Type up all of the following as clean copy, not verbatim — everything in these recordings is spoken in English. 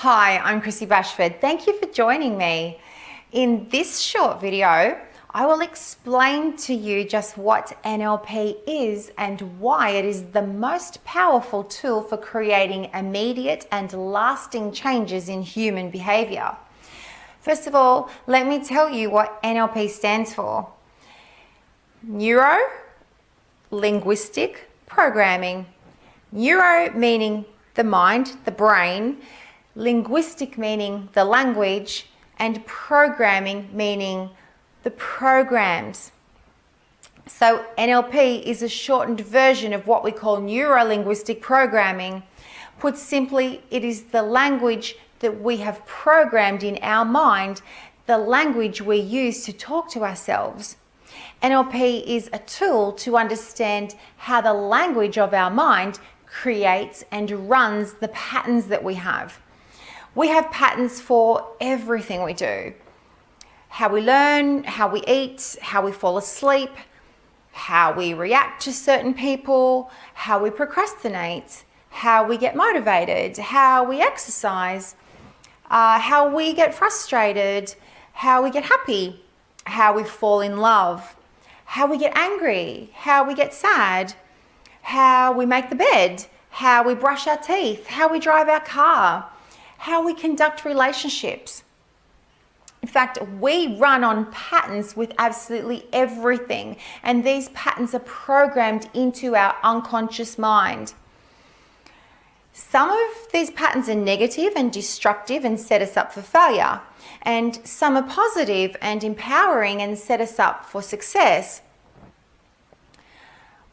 Hi, I'm Chrissy Bashford. Thank you for joining me. In this short video, I will explain to you just what NLP is and why it is the most powerful tool for creating immediate and lasting changes in human behavior. First of all, let me tell you what NLP stands for. Neuro Linguistic Programming. Neuro meaning the mind, the brain, linguistic meaning the language, and programming meaning the programs. So NLP is a shortened version of what we call neuro-linguistic programming. Put simply, it is the language that we have programmed in our mind, the language we use to talk to ourselves. NLP is a tool to understand how the language of our mind creates and runs the patterns that we have. We have patterns for everything we do. How we learn, how we eat, how we fall asleep, how we react to certain people, how we procrastinate, how we get motivated, how we exercise, how we get frustrated, how we get happy, how we fall in love, how we get angry, how we get sad, how we make the bed, how we brush our teeth, how we drive our car, how we conduct relationships. In fact, we run on patterns with absolutely everything, and these patterns are programmed into our unconscious mind. Some of these patterns are negative and destructive and set us up for failure, and some are positive and empowering and set us up for success.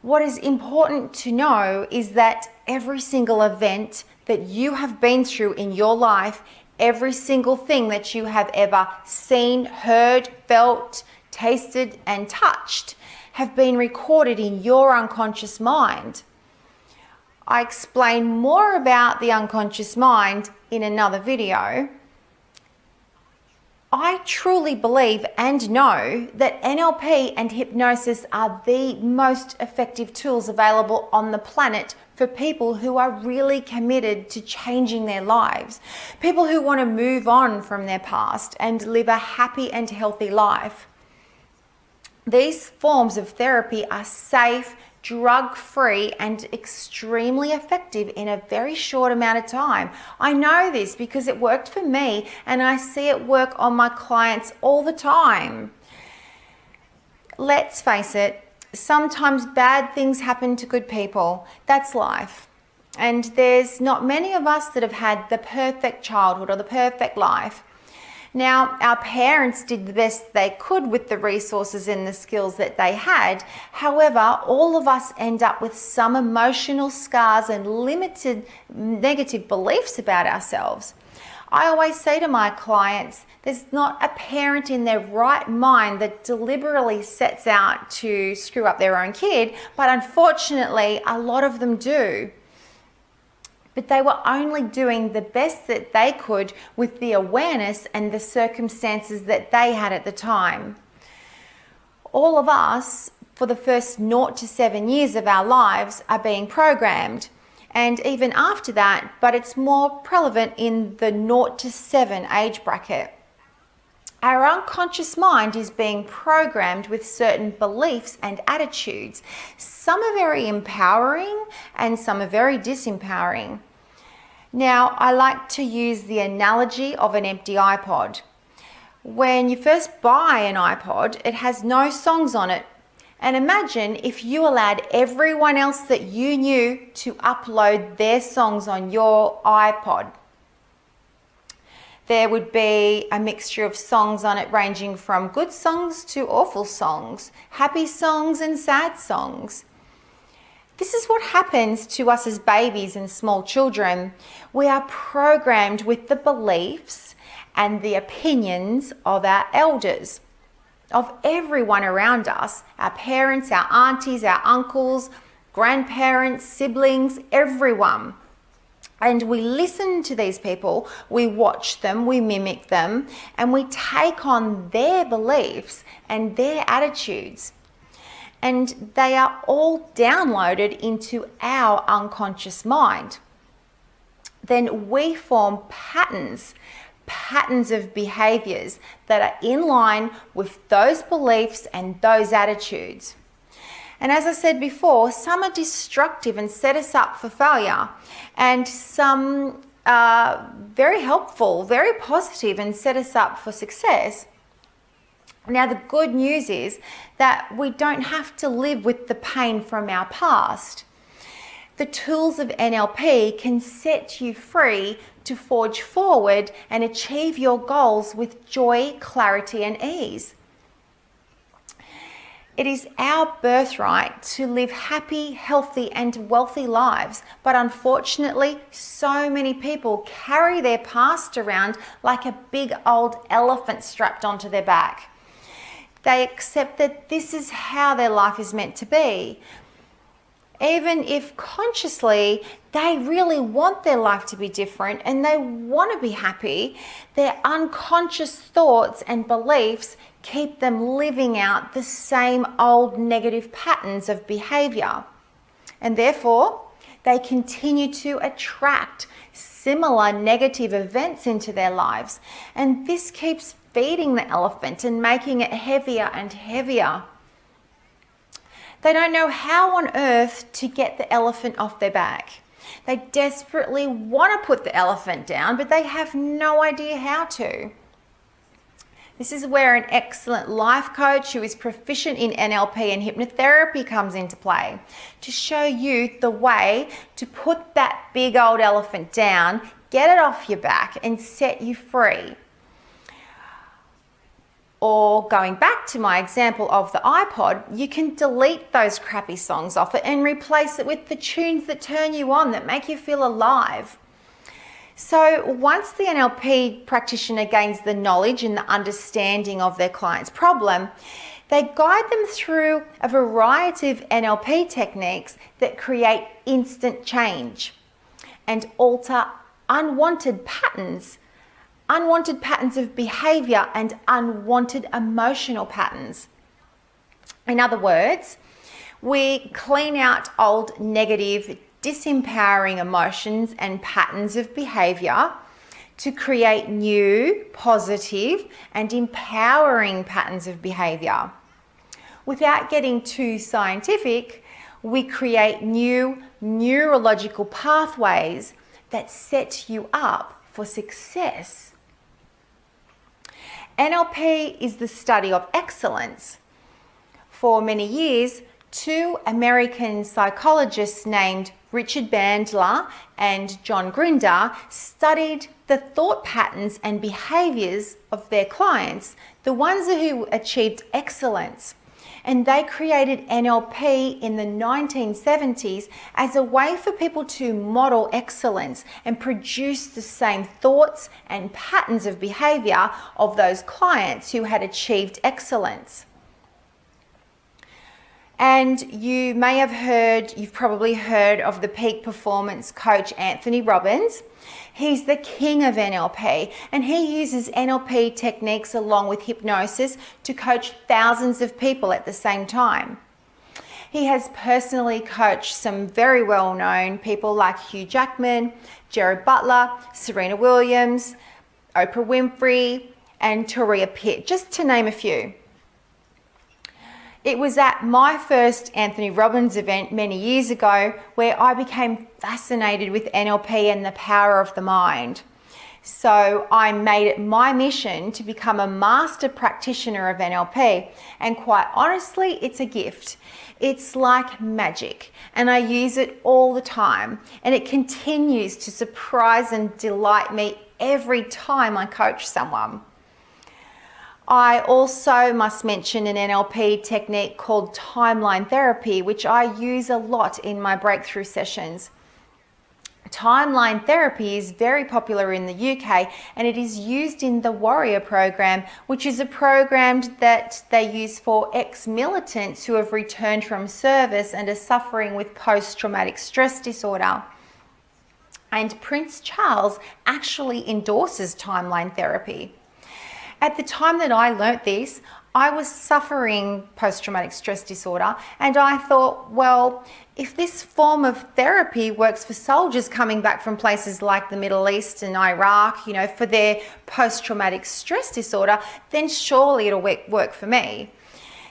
What is important to know is that every single event that you have been through in your life, every single thing that you have ever seen, heard, felt, tasted, and touched have been recorded in your unconscious mind. I explain more about the unconscious mind in another video. I truly believe and know that NLP and hypnosis are the most effective tools available on the planet for people who are really committed to changing their lives, people who want to move on from their past and live a happy and healthy life. These forms of therapy are safe, drug-free, and extremely effective in a very short amount of time. I know this because it worked for me, and I see it work on my clients all the time. Let's face it, sometimes bad things happen to good people. That's life. And there's not many of us that have had the perfect childhood or the perfect life. Now, our parents did the best they could with the resources and the skills that they had. However, all of us end up with some emotional scars and limited negative beliefs about ourselves. I always say to my clients, there's not a parent in their right mind that deliberately sets out to screw up their own kid, but unfortunately, a lot of them do. But they were only doing the best that they could with the awareness and the circumstances that they had at the time. All of us, for the first 0 to 7 years of our lives, are being programmed. And even after that, but it's more prevalent in the 0 to 7 age bracket. Our unconscious mind is being programmed with certain beliefs and attitudes. Some are very empowering and some are very disempowering. Now, I like to use the analogy of an empty iPod. When you first buy an iPod, it has no songs on it. And imagine if you allowed everyone else that you knew to upload their songs on your iPod. There would be a mixture of songs on it ranging from good songs to awful songs, happy songs and sad songs. This is what happens to us as babies and small children. We are programmed with the beliefs and the opinions of our elders, of everyone around us, our parents, our aunties, our uncles, grandparents, siblings, everyone. And we listen to these people, we watch them, we mimic them, and we take on their beliefs and their attitudes. And they are all downloaded into our unconscious mind. then we form patterns of behaviors that are in line with those beliefs and those attitudes. And as I said before, some are destructive and set us up for failure, and some are very helpful, very positive, and set us up for success. Now, the good news is that we don't have to live with the pain from our past. The tools of NLP can set you free to forge forward and achieve your goals with joy, clarity, and ease. It is our birthright to live happy, healthy, and wealthy lives, but unfortunately, so many people carry their past around like a big old elephant strapped onto their back. They accept that this is how their life is meant to be. Even if consciously they really want their life to be different and they want to be happy, their unconscious thoughts and beliefs keep them living out the same old negative patterns of behavior. And therefore, they continue to attract similar negative events into their lives. And this keeps feeding the elephant and making it heavier and heavier. They don't know how on earth to get the elephant off their back. They desperately want to put the elephant down, but they have no idea how to. This is where an excellent life coach who is proficient in NLP and hypnotherapy comes into play, to show you the way to put that big old elephant down, get it off your back, and set you free. Or going back to my example of the iPod, you can delete those crappy songs off it and replace it with the tunes that turn you on, that make you feel alive. So once the NLP practitioner gains the knowledge and the understanding of their client's problem, they guide them through a variety of NLP techniques that create instant change and alter unwanted patterns of behavior and unwanted emotional patterns. In other words, we clean out old negative, disempowering emotions and patterns of behavior to create new, positive, and empowering patterns of behavior. Without getting too scientific, we create new neurological pathways that set you up for success. NLP is the study of excellence. For many years, two American psychologists named Richard Bandler and John Grinder studied the thought patterns and behaviors of their clients, the ones who achieved excellence. And they created NLP in the 1970s as a way for people to model excellence and produce the same thoughts and patterns of behavior of those clients who had achieved excellence. And you may have heard, you've probably heard of the peak performance coach Anthony Robbins. He's the king of NLP, and he uses NLP techniques along with hypnosis to coach thousands of people at the same time. He has personally coached some very well-known people like Hugh Jackman, Jared Butler, Serena Williams, Oprah Winfrey, and Toria Pitt, just to name a few. It was at my first Anthony Robbins event many years ago where I became fascinated with NLP and the power of the mind. So I made it my mission to become a master practitioner of NLP, and quite honestly, it's a gift. It's like magic, and I use it all the time, and it continues to surprise and delight me every time I coach someone. I also must mention an NLP technique called timeline therapy, which I use a lot in my breakthrough sessions. Timeline therapy is very popular in the UK, and it is used in the Warrior program, which is a program that they use for ex-militants who have returned from service and are suffering with post-traumatic stress disorder. And Prince Charles actually endorses timeline therapy. At the time that I learnt this, I was suffering post-traumatic stress disorder, and I thought, well, if this form of therapy works for soldiers coming back from places like the Middle East and Iraq, you know, for their post-traumatic stress disorder, then surely it'll work for me.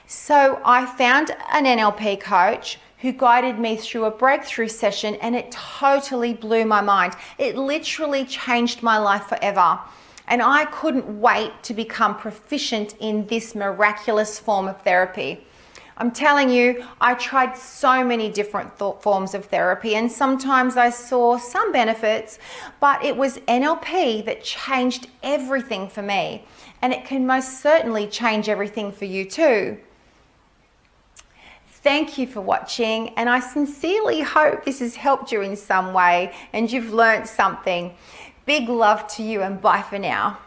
So I found an NLP coach who guided me through a breakthrough session, and it totally blew my mind. It literally changed my life forever. And I couldn't wait to become proficient in this miraculous form of therapy. I'm telling you, I tried so many different forms of therapy, and sometimes I saw some benefits, but it was NLP that changed everything for me. And it can most certainly change everything for you too. Thank you for watching, and I sincerely hope this has helped you in some way and you've learned something. Big love to you, and bye for now.